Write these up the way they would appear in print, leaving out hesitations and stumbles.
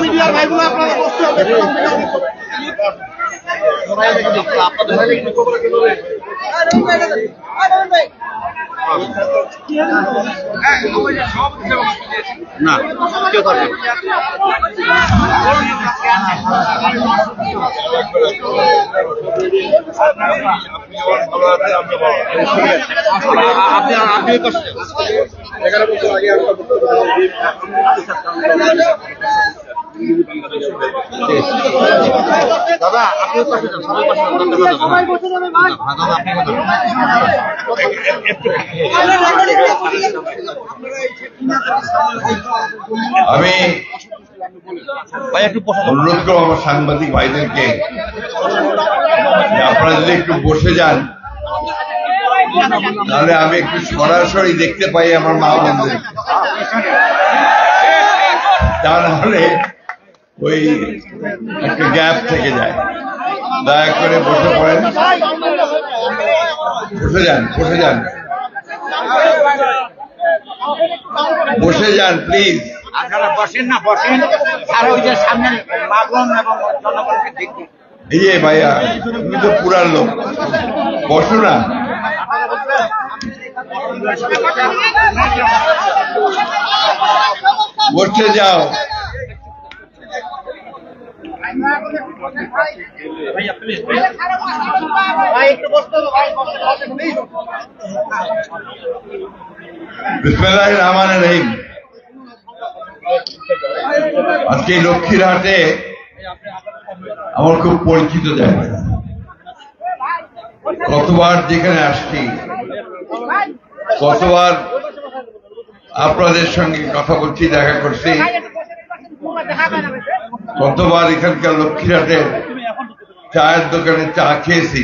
মিডিয়ার ভাইগুলো আপনারা বসতে হবে। না কেউ থাকে দাদা আপনি আমি অনুরোধ করবো আমার সাংবাদিক ভাইদেরকে আপনারা যদি একটু বসে যান তাহলে আমি একটু সরাসরি দেখতে পাই আমার মা বোনদের, তা নাহলে ওই একটা গ্যাপ থেকে যায়। দয়া করে বসে পড়েন, বসে যান, বসে যান, বসে যান প্লিজ। আপনারা বসেন না, বসেন আর ওই যে সামনে মাগন এবং জনগণকে দেখুন। এই যে ভাইয়া তুমি তো পুরার লোক, বসো না। বসে যাও। বিসমিল্লাহির রহমানির রহিম। আজকে লক্ষ্মীরহাটে আমার খুব পরিচিত জায়গা, কতবার যেখানে আসছি, কতবার আপনাদের সঙ্গে কথা বলছি, দেখা করছি, কতবার এখানকার লক্ষ্মীরহাটের চায়ের দোকানে চা খেয়েছি।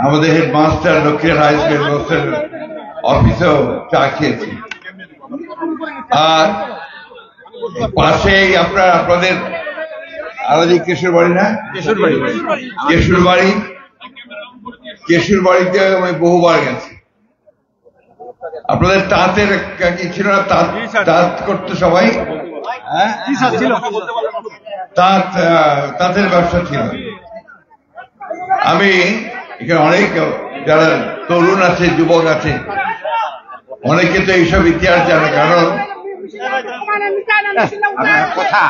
আমাদের হেডমাস্টার লক্ষ্মীরহাট হাই স্কুল হেডমাস্টার অফিসেও চা খেয়েছি। আর পাশেই আপনাদের আলাদা কেশরবাড়ি না, কেশরবাড়িতে আমি বহুবার গেছি। আপনাদের তাঁতের কি ছিল না, তাঁত করতো সবাই, তাঁতের ব্যবসা ছিল। আমি এখানে অনেক যারা তরুণ আছে, যুবক আছে, অনেকে তো এইসব ইতিহাস জানে। কারণ কথা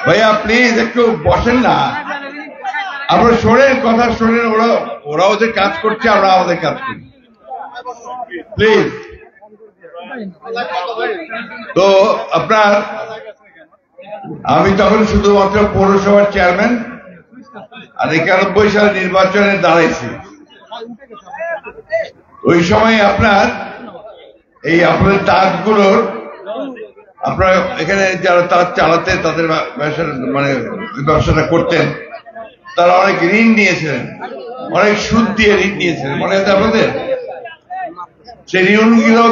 ভাইয়া প্লিজ একটু বসেন না, আমরা শোনেন, কথা শোনেন। ওরা ওদের কাজ করছে, আমরা আমাদের কাজ করি, প্লিজ। তো আপনার আমি তখন শুধুমাত্র পৌরসভার চেয়ারম্যান আর 91 সালে নির্বাচনে দাঁড়াইছি। ওই সময় আপনাদের তাঁতগুলোর, আপনারা এখানে যারা তাঁত চালাতে, তাদের মানে ব্যবসাটা করতেন, তারা অনেক ঋণ নিয়েছিলেন, অনেক সুদ দিয়ে ঋণ নিয়েছিলেন, মনে আছে আপনাদের? সেই ঋণগুলো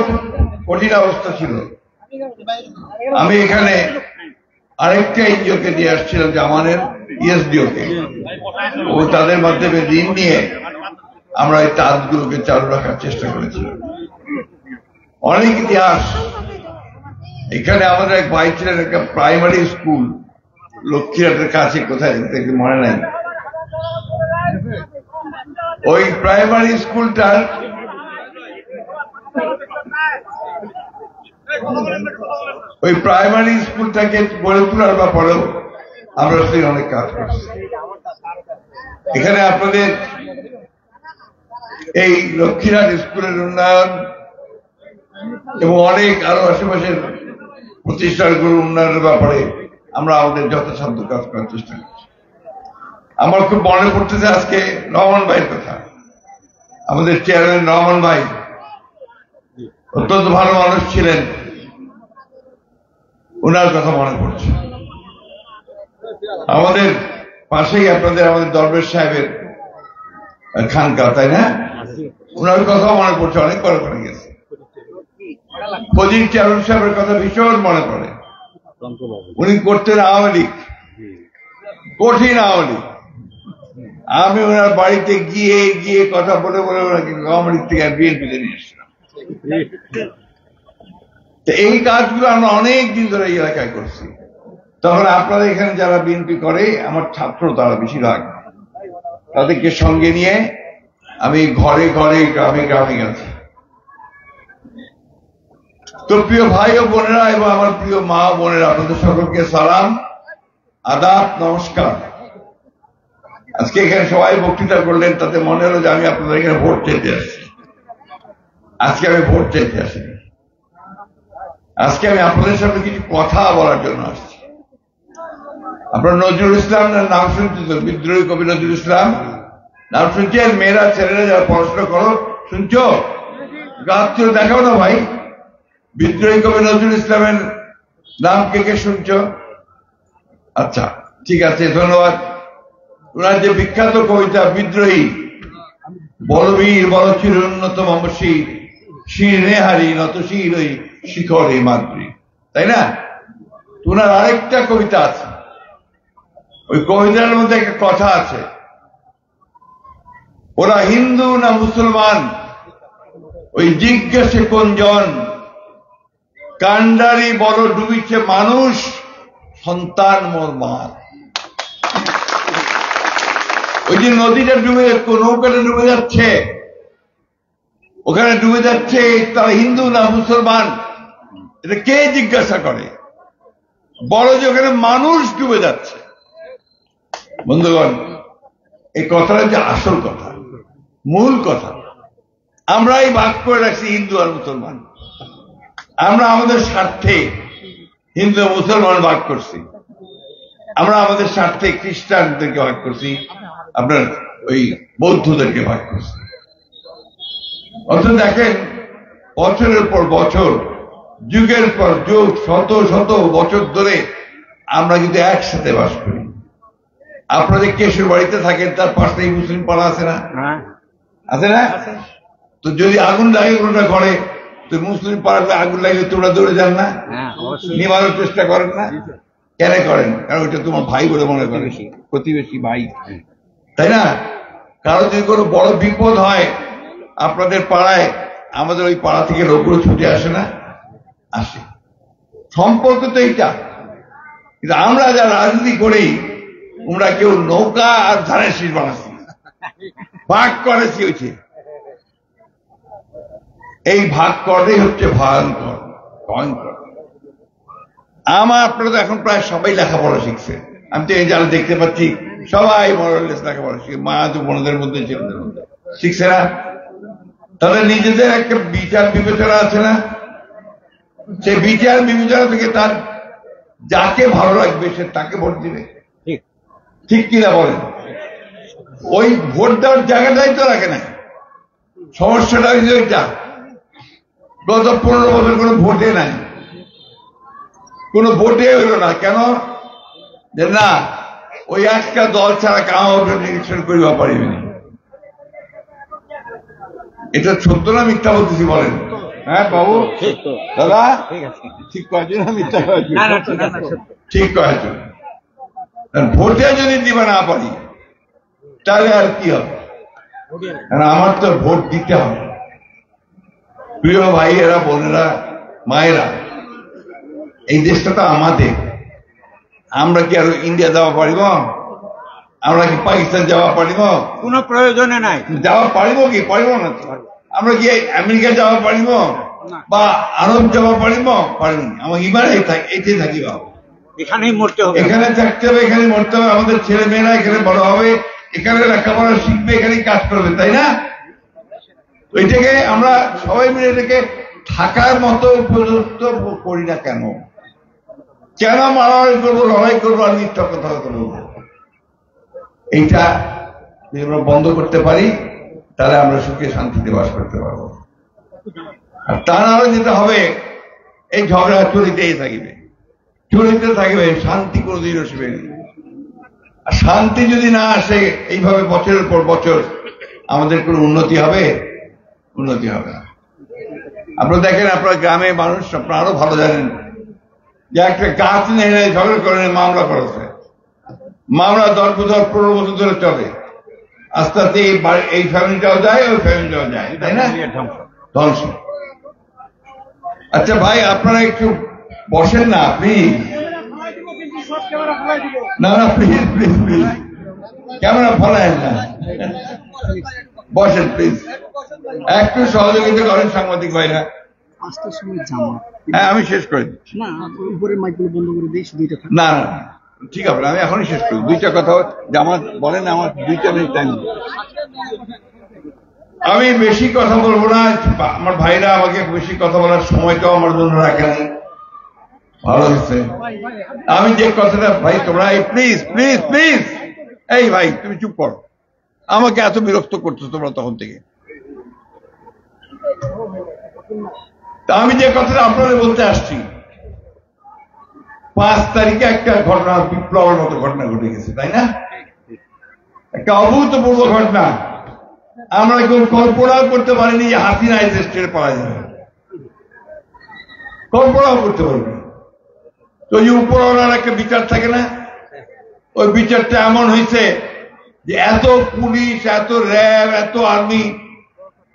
কঠিন অবস্থা ছিল। আমি এখানে আরেকটা এনজিওকে দিয়ে আসছিলাম, জামানের ইএসডিওকে, ও তাদের মাধ্যমে ঋণ নিয়ে আমরা এই তাঁতগুলোকে চালু রাখার চেষ্টা করেছিলাম। অনেক ইতিহাস। এখানে আমাদের এক ভাই ছিলেন, একটা প্রাইমারি স্কুল লক্ষ্মীরহাটের কাছে, কোথায় মনে নাই, ওই প্রাইমারি স্কুলটার স্কুলটাকে গড়ে তোলার ব্যাপারেও আমরা সেই অনেক কাজ করছি। এখানে আপনাদের এই লক্ষ্মীরহাট স্কুলের উন্নয়ন এবং অনেক আরো আশেপাশের প্রতিষ্ঠানগুলোর উন্নয়নের ব্যাপারে আমরা আমাদের যথাসাধ্য কাজ করার চেষ্টা করছি। আমার খুব মনে পড়তেছে আজকে রহমান ভাইয়ের কথা। আমাদের চেয়ারম্যান রহমান ভাই অত্যন্ত ভালো মানুষ ছিলেন, ওনার কথা মনে পড়ছে। আমাদের পাশেই আমাদের দরবেশ সাহেবের খানকা, তাই না? ওনার কথা মনে পড়ছে, অনেক বড় করে গেছে। ফজিল চেয়ারম্যান সাহেবের কথা ভীষণ মনে পড়ে। উনি করতেন আওয়ামী লীগ, কঠিন আওয়ামী লীগ। আমি ওনার বাড়িতে গিয়ে গিয়ে কথা বলে বলে ওনাকে আওয়ামী লীগ থেকে বিএনপিতে নিয়ে এসেছিলাম। তো এই কাজগুলো আমরা অনেক দিন ধরে এই এলাকায় করছি। তখন আপনারা এখানে যারা বিএনপি করে আমার ছাত্র তারা বেশিরভাগ, তাদেরকে সঙ্গে নিয়ে আমি ঘরে ঘরে গ্রামে গ্রামে গেছি। তো প্রিয় ভাই ও বোনেরা এবং আমার প্রিয় মা বোনেরা, আপনাদের সকলকে সালাম, আদাব, নমস্কার। আজকে এখানে সবাই বক্তৃতা করলেন, তাতে মনে হলো যে আমি আপনাদের এখানে ভোট চাইতে আসছি। আজকে আমি ভোট চাইতে আসিনি, আজকে আমি আপনাদের সামনে কিছু কথা বলার জন্য আসছি। আপনার নজরুল ইসলামের নাম শুনছেন তো? বিদ্রোহী কবি নজরুল ইসলাম নাম শুনছেন? মেয়েরা ছেলেরা যারা পড়াশোনা করো শুনছো? গাছ দেখাও না ভাই। বিদ্রোহী কবি নজরুল ইসলামের নাম কে কে শুনছো? আচ্ছা, ঠিক আছে, ধন্যবাদ। ওনার যে বিখ্যাত কবিতা বিদ্রোহী, বলবীর বলচির উন্নত মমশির, শির নেহারি নত শির ওই শিখরে মাদ্রি, তাই না? ওনার আরেকটা কবিতা আছে, ওই কবিতার মধ্যে একটা কথা আছে, ওরা হিন্দু না মুসলমান ওই জিজ্ঞাসে কোনজন, কান্ডারি বড় ডুবিছে মানুষ, সন্তান মোর মার। ওই যে নদীটা ডুবে, নৌকাটা ডুবে যাচ্ছে, ওখানে ডুবে যাচ্ছে, তারা হিন্দু না মুসলমান এটা কে জিজ্ঞাসা করে? বড় যে ওখানে মানুষ ডুবে যাচ্ছে। বন্ধুগণ, এই কথাটা যে আসল কথা, মূল কথা, আমরাই ভাগ করে রাখছি হিন্দু আর মুসলমান। আমরা আমাদের স্বার্থে হিন্দু মুসলমান ভাগ করছি, আমরা আমাদের স্বার্থে খ্রিস্টানদেরকে ভাগ করছি, আপনার ওই বৌদ্ধদেরকে ভাগ করছি। অথচ দেখেন, বছরের পর বছর, যুগের পর যুগ, শত শত বছর ধরে আমরা কিন্তু একসাথে বাস করি। আপনাদের কেশুর বাড়িতে থাকেন, তার পাশেই মুসলিম পাড়া আছে না? আছে না? তো যদি আগুন লাগে কোনটা ঘরে, তো মুসলিম পাড়াতে আগুন লাগলে তোমরা দৌড়ে যান না? নিবানোর চেষ্টা করেন না? কেন করেন? কারণ ওইটা তোমার ভাই বলে মনে করে, প্রতিবেশী ভাই, তাই না? কারো যদি কোনো বড় বিপদ হয় আপনাদের পাড়ায়, আমাদের ওই পাড়া থেকে লোকগুলো ছুটে আসে না? আসে। সম্পর্ক তো এইটা। কিন্তু আমরা যারা রাজনীতি করি, আমরা কেউ নৌকা আর ধানের শীষ বানাচ্ছি, ভাগ করেছি হয়েছে। এই ভাগ করাই হচ্ছে ভয়ঙ্কর, ভয়ঙ্কর। আপনারা তো এখন প্রায় সবাই লেখাপড়া শিখছে, আমি তো এই যারা দেখতে পাচ্ছি সবাই মরলেস লেখাপড়া শিখে, মা তো বোনদের মধ্যে ছেলেদের মধ্যে শিখছে না? তাদের নিজেদের একটা বিচার বিবেচনা আছে না? সেই বিচার বিবেচনা থেকে তার যাকে ভালো লাগবে সে তাকে ভোট দিবে, ঠিক কিনা বলেন? ওই ভোট দেওয়ার জায়গাটাই তো রাখে না। সমস্যাটা হয়েছে ওইটা, গত 15 বছর কোনো ভোটে নাই, কোনো ভোটে হইল না। কেন? যে না, ওই একটা দল ছাড়া কাউকে নিরীক্ষণ করিবা পারিবে না। এটা সত্য না মিথ্যা বলতেছি বলেন? হ্যাঁ বাবু, দাদা ঠিক কয়েছে না মিথ্যা কয়েছে? ঠিক কয়েছে। ভোটে যদি দিবা না পারি তাহলে আর কি হবে? আমার তো ভোট দিতে হবে। প্রিয় ভাইয়েরা, বোনেরা, মায়েরা, এই দেশটা তো আমাদের। আমরা কি আর ইন্ডিয়া যাওয়া পারিব? আমরা কি পাকিস্তান যাওয়া পারিব? কোনো প্রয়োজনে নাই। যাওয়া পারিব কি? পারিব না। আমরা কি আমেরিকা যাওয়া পারিব বা আরব যাওয়া পারিব? পারিব না। আমার ইমান এইটাই থাকিব, এখানেই মরতে হবে, এখানে থাকতে হবে, এখানে মরতে হবে। আমাদের ছেলে মেয়েরা এখানে বড় হবে, এখানে লেখাপড়া শিখবে, এখানে কাজ করবে, তাই না? এটাকে আমরা সবাই মিলে এটাকে থাকার মতো উপযুক্ত করি না কেন? কেন মারামারি করবো, লড়াই করবো আর মিথ্যা কথা বলবো? এইটা যদি আমরা বন্ধ করতে পারি তাহলে আমরা সুখে শান্তিতে বাস করতে পারবো। আর তা না হলে যেটা হবে, এই ঝগড়া চলিতেই থাকবে, চলিতে থাকবে, শান্তি কোনোদিন আসবে না। আর শান্তি যদি না আসে, এইভাবে বছরের পর বছর আমাদের কোনো উন্নতি হবে? উন্নতি হবে না। আপনারা দেখেন, আপনার গ্রামে মানুষ, আপনারা আরো ভালো জানেন যে একটা গাছ নিয়ে ঝগড়া করে মামলা করেছে। মামলা 10 বছর 15 বছর ধরে চলে, আস্তে আস্তে এই ফ্যামিলিটাও যায়, ওই ফ্যামিলিটাও যায়, তাই না? ধ্বংস। আচ্ছা ভাই, আপনারা একটু বসেন না প্লিজ। না না, প্লিজ প্লিজ প্লিজ, ক্যামেরা ফলায়েন না, বসেন প্লিজ, একটু সহযোগিতা করেন সাংবাদিক ভাইরা। 5টার সময় জামাত। হ্যাঁ, আমি শেষ করে দিচ্ছি। না, উপরের মাইকগুলো বন্ধ করে দিই, শুধু এটা থাক। না না, ঠিক আছে, আমি এখনই শেষ করি। দুইটা কথা জামাত বলেন, আমার 2 মিনিট টাইম। আমি বেশি কথা বলবো না, আমার ভাইরা আমাকে বেশি কথা বলার সময়টাও আমার জন্য রাখেন। ভালো হয়েছে। আমি যে কথাটা, ভাই তোমরা প্লিজ প্লিজ প্লিজ, এই ভাই তুমি চুপ করো, আমাকে এত বিরক্ত করছো তোমরা তখন থেকে। তা আমি যে কথাটা আপনাদের বলতে আসছি, 5 তারিখে একটা ঘটনা, বিপ্লবের মতো ঘটনা ঘটে গেছে, তাই না? একটা অভূতপূর্ব ঘটনা। আমরা কেউ কল্পনাও করতে পারিনি যে হাসিনা এই দেশ ছেড়ে পাওয়া যাবে, কল্পনাও করতে পারবে। তো যে উপরওয়ালার একটা বিচার থাকে না, ওই বিচারটা এমন হয়েছে যে এত পুলিশ, এত র্যাব, এত আর্মি,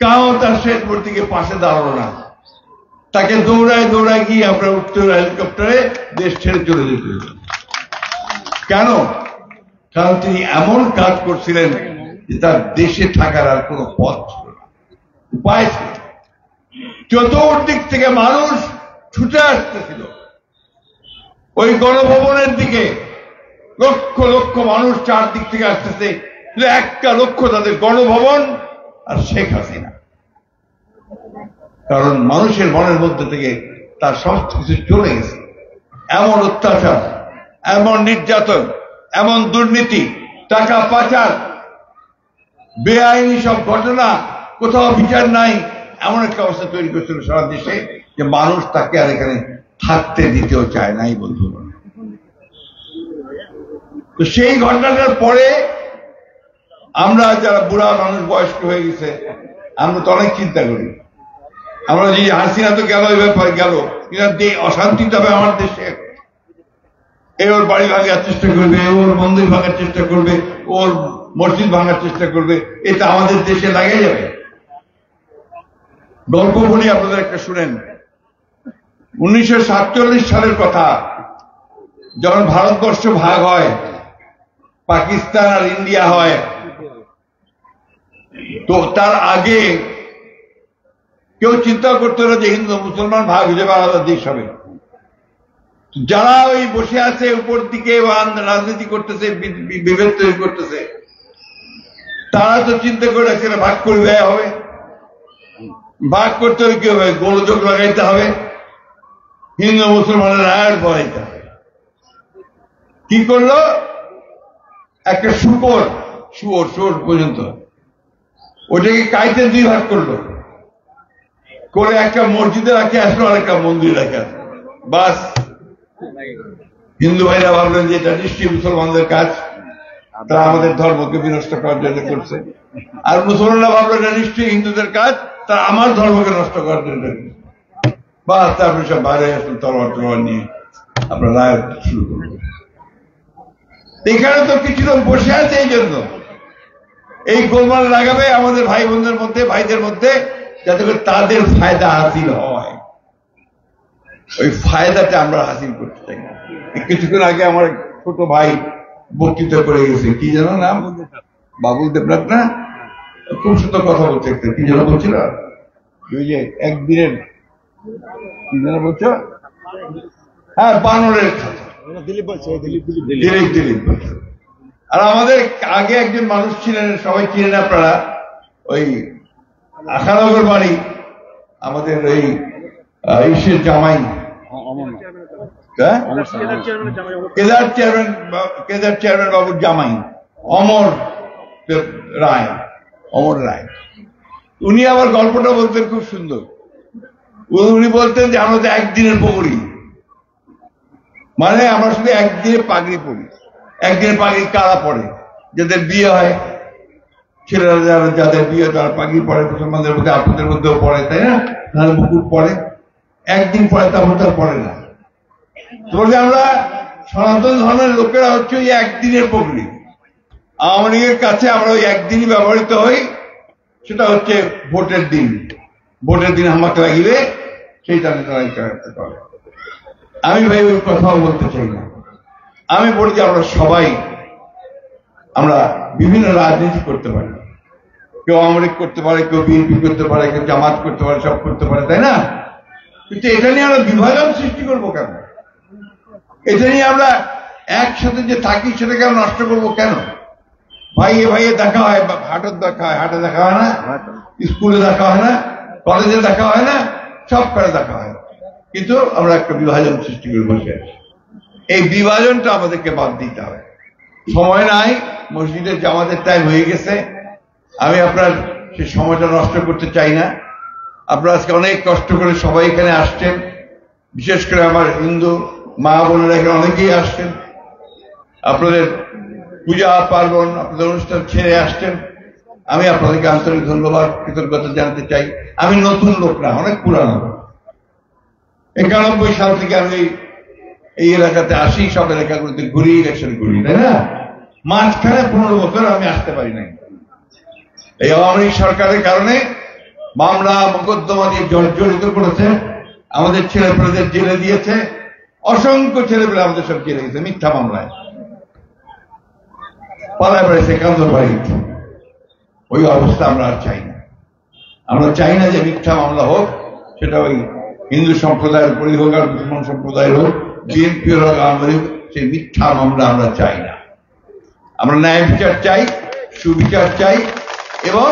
কাউ তার শেষ দিকে পাশে দাঁড়ালো না। তাকে দৌড়ায় দৌড়ায় গিয়ে আমরা উঠতে হেলিকপ্টারে দেশ ছেড়ে চলে যেতে। কেন? কারণ তিনি এমন কাজ করছিলেন যে তার দেশে থাকার আর কোনো পথ ছিল না, উপায় ছিল। চতুর্দিক থেকে মানুষ ছুটে আসতেছিল ওই গণভবনের দিকে, লক্ষ লক্ষ মানুষ চারদিক থেকে আসতেছে, একটা লক্ষ্য তাদের গণভবন আর শেখ হাসিনা। কারণ মানুষের মনের মধ্যে থেকে তার সমস্ত কিছু চলে গেছে। এমন অত্যাচার, এমন নির্যাতন, এমন দুর্নীতি, টাকা পাচার, বেআইনি সব ঘটনা, কোথাও বিচার নাই, এমন একটা অবস্থা তৈরি করছিল সারা দেশে যে মানুষ তাকে আর এখানে থাকতে দিতেও চায় নাই বন্ধু। তো সেই ঘটনাটার পরে আমরা যারা বুড়া মানুষ, বয়স্ক হয়ে গেছে, আমরা তো অনেক চিন্তা করি। আমরা যে হাসিনা তো গেল, এই ব্যাপারে গেল, কিন্তু অশান্তি তবে আমার দেশে, এ ওর বাড়ি ভাঙার চেষ্টা করবে, ওর মন্দির ভাঙার চেষ্টা করবে, ওর মসজিদ ভাঙার চেষ্টা করবে, এটা আমাদের দেশে লাগে যাবে। গল্প বলি আপনাদের একটা, শুনেন। 1947 সালের কথা, যখন ভারতবর্ষ ভাগ হয়, পাকিস্তান আর ইন্ডিয়া হয়, তো তার আগে কেউ চিন্তা করতো না যে হিন্দু মুসলমান ভাগ হয়ে যাবে, আলাদা দেশ হবে। যারা ওই বসে আছে উপর দিকে রাজনীতি করতেছে, বিভেদ তৈরি করতেছে, তারা তো চিন্তা করে রাখছে ভাগ করে দেওয়া হবে। ভাগ করতে হবে কি হবে? গোলযোগ লাগাইতে হবে, হিন্দু মুসলমানের আয়ার বলাইতে হবে। কি করলো? একটা শুয়োর পর্যন্ত ওটাকে কাইতে 2 ভাগ করলো, করে একটা মসজিদে রাখে আসলো আর একটা মন্দিরে রাখে আসলো। বাস, হিন্দু ভাইরা ভাবলেন যে এটা নিশ্চয়ই মুসলমানদের কাজ, তারা আমাদের ধর্মকে বিনষ্ট করার জন্য করছে। আর মুসলমানরা ভাবলেন এটা নিশ্চয়ই হিন্দুদের কাজ, তারা আমার ধর্মকে নষ্ট করার জন্য করছে। বাস, তারপরে সব বাইরে আসলো তলোয়ার নিয়ে, আমরা রায় শুরু করবো। এখানে তো কিছু লোক বসে আছে এই জন্য, এই গোলমাল লাগাবে আমাদের ভাই বোনদের মধ্যে, ভাইদের মধ্যে, যাতে করে তাদের ফায়দা হাসিল হয়। ওই ফায়দাটা আমরা হাসিল করতে চাই না। কিছুক্ষণ আগে আমার ছোট ভাই বক্তৃতা করে গেছে, কি যেন নাম, বাবুল দেবনাথ না, খুব সুন্দর কথা বলছে। কি যেন বলছিল, ওই যে একদিনের, কি যেন বলছো, হ্যাঁ, বানরের খাতা, দিলীপ বলছে। আর আমাদের আগে একজন মানুষ ছিলেন, সবাই চিনেন আপনারা, ওই আখানগর বাড়ি, আমাদের ওই ইসের জামাই, কেদার চেয়ারম্যান বাবুর জামাই, অমর রায়। উনি আবার গল্পটা বলতেন খুব সুন্দর। উনি বলতেন যে আমরা তো একদিনের পগড়ি, মানে আমরা শুধু একদিনে পাগড়ি পরি। একদিনের পাগড়ি কারা পড়ে? যাদের বিয়ে হয়, ছেলেরা যাদের বিয়ে তারা পাগড়ি পড়ে, মুসলমানদের মধ্যে আপনাদের মধ্যেও পড়ে, তাই না? তারা মুকুট পড়ে, একদিন পরে তারপর তার পড়ে না। তো আমরা সনাতন ধর্মের লোকেরা হচ্ছে ওই একদিনের পগড়ি। আওয়ামী লীগের কাছে আমরা ওই একদিনই ব্যবহৃত হই, সেটা হচ্ছে ভোটের দিন। ভোটের দিন আমাকে লাগিবে সেইটা করে। আমি ভাই ওই কথাও বলতে চাই না। আমি বলি যে আমরা বিভিন্ন রাজনীতি করতে পারি। কেউ আওয়ামী লীগ করতে পারে, কেউ বিএনপি করতে পারে, কেউ জামাত করতে পারে, সব করতে পারে, তাই না? কিন্তু এটা নিয়ে আমরা বিভাজন সৃষ্টি করবো কেন? এটা নিয়ে আমরা একসাথে যে থাকি সেটাকে আমরা নষ্ট করবো কেন? ভাইয়ে ভাইয়ে দেখা হয়, হাটত দেখা হয়, হাটে দেখা হয় না, স্কুলে দেখা হয় না, কলেজে দেখা হয় না, সব করে দেখা হয়। কিন্তু আমরা একটা বিভাজন সৃষ্টি করে বসে আছি। এই বিভাজনটা আমাদেরকে বাদ দিতে হবে। সময় নাই, মসজিদের জামাতের টাইম হয়ে গেছে। আমি আপনার সেই সময়টা নষ্ট করতে চাই না। আপনারা আজকে অনেক কষ্ট করে সবাই এখানে আসছেন, বিশেষ করে আমার হিন্দু মা বোনেরা এখানে অনেকেই আসছেন। আপনাদের পূজা পার্বণ, আপনাদের অনুষ্ঠান ছেড়ে আসছেন। আমি আপনাদেরকে আন্তরিক ধন্যবাদ, কৃতজ্ঞতা জানাতে চাই। আমি নতুন লোক না, অনেক পুরানো। 91 সাল থেকে আমি এই এলাকাতে আসি, সব এলাকাগুলোতে ঘুরি, ইলেকশন করি, তাই না? মাঝখানে 15 বছর আমি আসতে পারি নাই। এই আওয়ামী লীগ সরকারের কারণে মামলা মোকদ্দমা দিয়ে জর্জরিত করেছে, আমাদের ছেলেপেলেদের জেলে দিয়েছে। অসংখ্য ছেলেপেলে আমাদের সব জেলে গেছে মিথ্যা মামলায়, পালায় বেড়েছে কান্দর বাড়ি। ওই অবস্থা আমরা আর চাই না। আমরা চাই না যে মিথ্যা মামলা হোক, সেটা ওই হিন্দু সম্প্রদায়ের উপরই হোক আর মুসলমান সম্প্রদায়ের হোক, বিএনপি হোক, আমাদের সেই মিথ্যা মামলা আমরা চাই না। আমরা ন্যায় বিচার চাই, সুবিচার চাই, এবং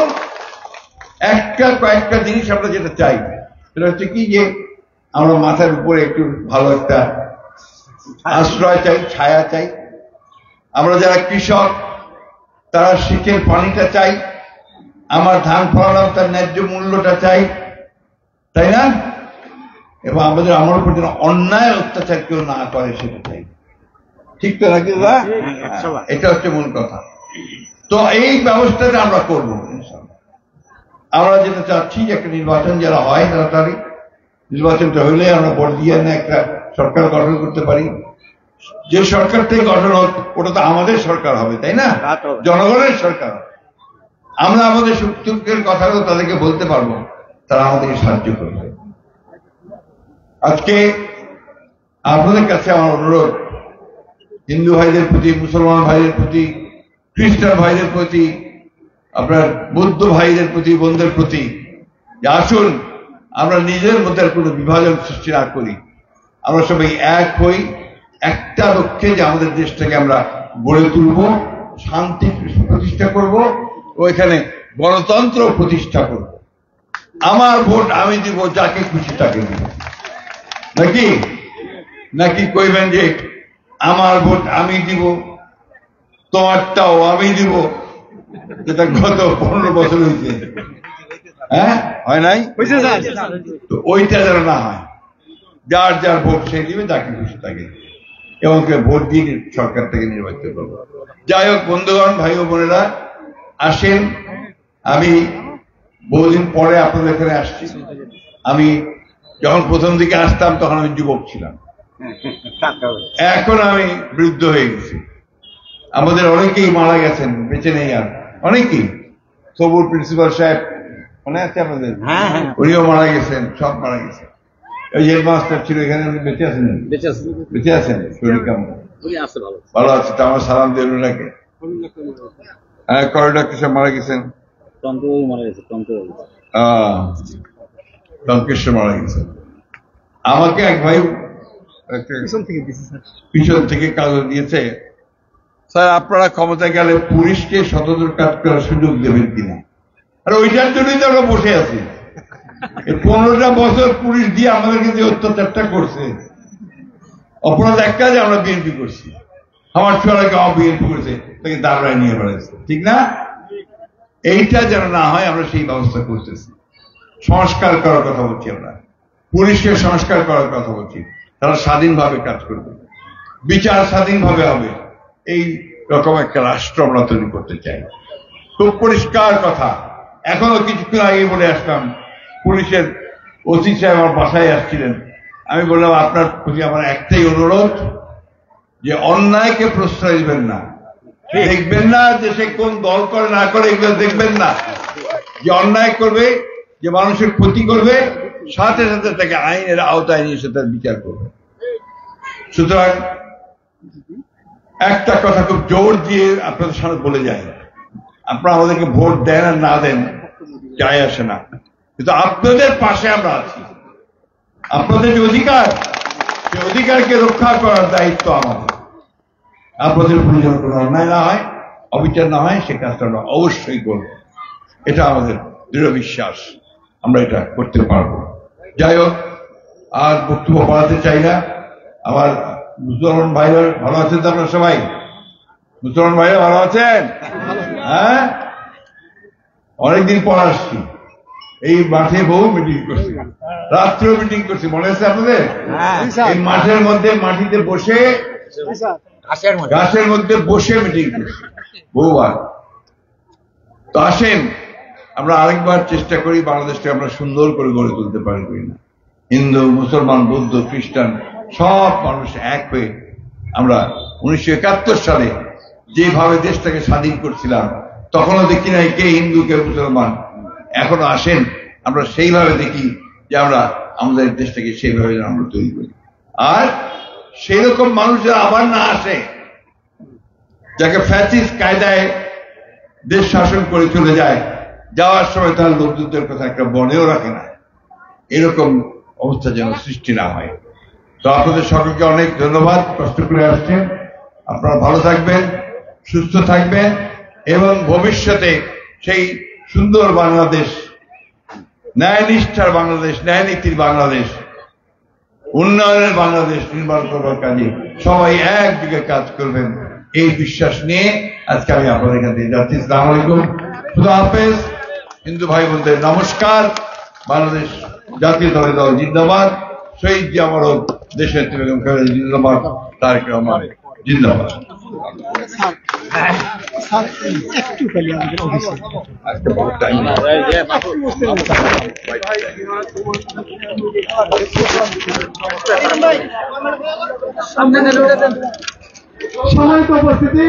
কয়েকটা জিনিস আমরা যেটা চাই সেটা হচ্ছে কি, যে আমরা মাথার উপরে একটু ভালো একটা আশ্রয় চাই, ছায়া চাই। আমরা যারা কৃষক তারা শীতের পানিটা চাই, আমার ধান ফলালাম তার ন্যায্য মূল্যটা চাই, তাই না? এবং আমাদের আমার উপর যেন অন্যায় অত্যাচার কেউ না করে সেটা চাই। ঠিক তো নাকি দাদা? এটা হচ্ছে মূল কথা। তো এই ব্যবস্থাটা আমরা করবো ইনশাআল্লাহ। আমরা যেটা চাচ্ছি যে একটা নির্বাচন যারা হয় তাড়াতাড়ি, নির্বাচনটা হইলে আমরা ভোট দিয়ে না একটা সরকার গঠন করতে পারি। যে সরকারটাই গঠন হোক ওটা তো আমাদের সরকার হবে, তাই না? জনগণের সরকার। আমরা আমাদের সুখ দুঃখের কথাগুলো তাদেরকে বলতে পারবো, তারা আমাদেরকে সাহায্য করবে। আজকে আপনাদের কাছে আমার অনুরোধ, হিন্দু ভাইদের প্রতি, মুসলমান ভাইদের প্রতি, খ্রিস্টান ভাইদের প্রতি, আপনার বৌদ্ধ ভাইদের প্রতি, বোনদের প্রতি, যে আসুন আমরা নিজের মধ্যে কোনো বিভাজন সৃষ্টি না করি। আমরা সবাই এক হই, একটা লক্ষ্যে যে আমাদের দেশটাকে আমরা গড়ে তুলব, শান্তি প্রতিষ্ঠা করব, ওইখানে গণতন্ত্র প্রতিষ্ঠা করব। আমার ভোট আমি দিব, যাকে খুশি তাকে দিব, নাকি কইবেন যে আমার ভোট আমি দিব, তোমারটাও আমি দিব? যেটা গত 15 বছর হয়েছে, হ্যাঁ, হয় নাই? তো ওইটা যেন না হয়। যার যার ভোট সে দিবে, যাকে খুশি তাকে, এবং ভোট দিয়ে সরকারটাকে নির্বাচিত করবো। যাই হোক বন্ধুগণ, ভাই ও বোনেরা, আসেন। আমি বহুদিন পরে আপনাদের এখানে আসছি। আমি যখন প্রথম দিকে আসতাম তখন আমি যুবক ছিলাম, এখন আমি বৃদ্ধ হয়ে গেছি। আমাদের অনেকেই মারা গেছেন, বেঁচে নেই আর অনেকেই। সবুর প্রিন্সিপাল সাহেব মনে আছে আপনাদের? উনিও মারা গেছেন, সব মারা গেছেন। ওই হেডমাস্টার ছিল এখানে, উনি বেঁচে আছেন? বেঁচে আছেন, শরীর কেমন? ভালো আছে তো, আমার সালাম দিয়ে ওনাকে। হ্যাঁ, করিডক্টর সব মারা গেছেন, টঙ্কেশ্বর মারা গেছেন। আমাকে এক ভাই পিছন থেকে কাগজ দিয়েছে, স্যার আপনারা ক্ষমতায় গেলে পুলিশকে শতদূর কাজ করার সুযোগ দেবেন কিনা। আর ওইটার জন্যই তো আমরা বসে আছি। 15টা বছর পুলিশ দিয়ে আমাদেরকে যে অত্যাচারটা করছে, অপরাধ একটা যে আমরা বিএনপি করছি, আমার ছোড়াকে বিএনপি করছে, তাকে দাঁড়ায় নিয়ে বেড়াচ্ছে, ঠিক না? এইটা যেন না হয়, আমরা সেই ব্যবস্থা করতেছি। সংস্কার করার কথা বলছি, আমরা পুলিশকে সংস্কার করার কথা বলছি। তারা স্বাধীনভাবে কাজ করবে, বিচার স্বাধীনভাবে হবে, এই রকম একটা রাষ্ট্র আমরা তৈরি করতে চাই। খুব পরিষ্কার কথা। এখনো কিছুক্ষণ আগে বলে আসলাম, পুলিশের ওসি সাহেব আমার বাসায় আসছিলেন। আমি বললাম আপনার প্রতি আমার একটাই অনুরোধ, যে অন্যায়কে প্রশ্রয় দিবেন না, দেখবেন না যে সে কোন দল করে না করে, এগুলো দেখবেন না। যে অন্যায় করবে, যে মানুষের ক্ষতি করবে, সাথে সাথে তাকে আইনের আওতায় নিয়ে এসে তার বিচার করবে। সুতরাং একটা কথা খুব জোর দিয়ে আপনাদের সামনে বলে যায়, আপনারা আমাদেরকে ভোট দেন আর না দেন যায় আসে না, কিন্তু আপনাদের পাশে আমরা আছি। আপনাদের যে অধিকার, সেই অধিকারকে রক্ষা করার দায়িত্ব আমাদের। আপনাদের উপর যেন কোনো অন্যায় না হয়, অবিচার না হয়, সে কাজটা আমরা অবশ্যই করব। এটা আমাদের দৃঢ় বিশ্বাস, আমরা এটা করতে পারবো। যাই হোক, আর বক্তব্য বাড়াতে চাই না। আমার মুসলমান ভাইরা ভালো আছেন তো? আপনারা সবাই মুসলমান ভাইরা ভালো আছেন? হ্যাঁ, অনেকদিন পর আসছি। এই মাঠে বহু মিটিং করছি, রাত্রেও মিটিং করছি, মনে আছে আপনাদের? এই মাঠের মধ্যে মাটিতে বসে, গাছের মধ্যে বসে মিটিং করছি বহুবার। তো আসেন, আমরা আরেকবার চেষ্টা করি বাংলাদেশকে আমরা সুন্দর করে গড়ে তুলতে পারি না। হিন্দু, মুসলমান, বৌদ্ধ, খ্রিস্টান সব মানুষ এক হয়ে আমরা 1971 সালে যেভাবে দেশটাকে স্বাধীন করছিলাম, তখনও দেখি নাই কে হিন্দু কে মুসলমান। এখনো আসেন আমরা সেইভাবে দেখি যে আমরা আমাদের দেশটাকে সেইভাবে আমরা তৈরি করি। আর সেই রকম মানুষ যারা আবার না আসে, যাকে ফ্যাসিস্ট কায়দায় দেশ শাসন করে চলে যায়, যাওয়ার সময় তার লোকজনদের কথা একটা মনেও রাখে না, এরকম অবস্থা যেন সৃষ্টি না হয়। তো আপনাদের সকলকে অনেক ধন্যবাদ, কষ্ট করে আসছেন। আপনারা ভালো থাকবেন, সুস্থ থাকবেন এবং ভবিষ্যতে সেই সুন্দর বাংলাদেশ, ন্যায় নিষ্ঠার বাংলাদেশ, ন্যায় নীতির বাংলাদেশ, উন্নয়নের বাংলাদেশ নির্মাণ করবার কাজে সবাই একদিকে কাজ করবেন, এই বিশ্বাস নিয়ে আজকে আমি আপনাদের এখান থেকে যাচ্ছি। আসসালামু আলাইকুম, খুদা হাফেজ। হিন্দু ভাই বোনদের নমস্কার। বাংলাদেশ জাতীয় দলের দল জিন্দাবাদ। শহীদ জিয়াউর রহমান, দেশের বেগম খালেদা জিন্দাবাদ, তারেক রহমান জিন্দাবাদ। একটু খালি আমাদের অফিসে আজকে বড় টাইম সম্মানিত উপস্থিতি।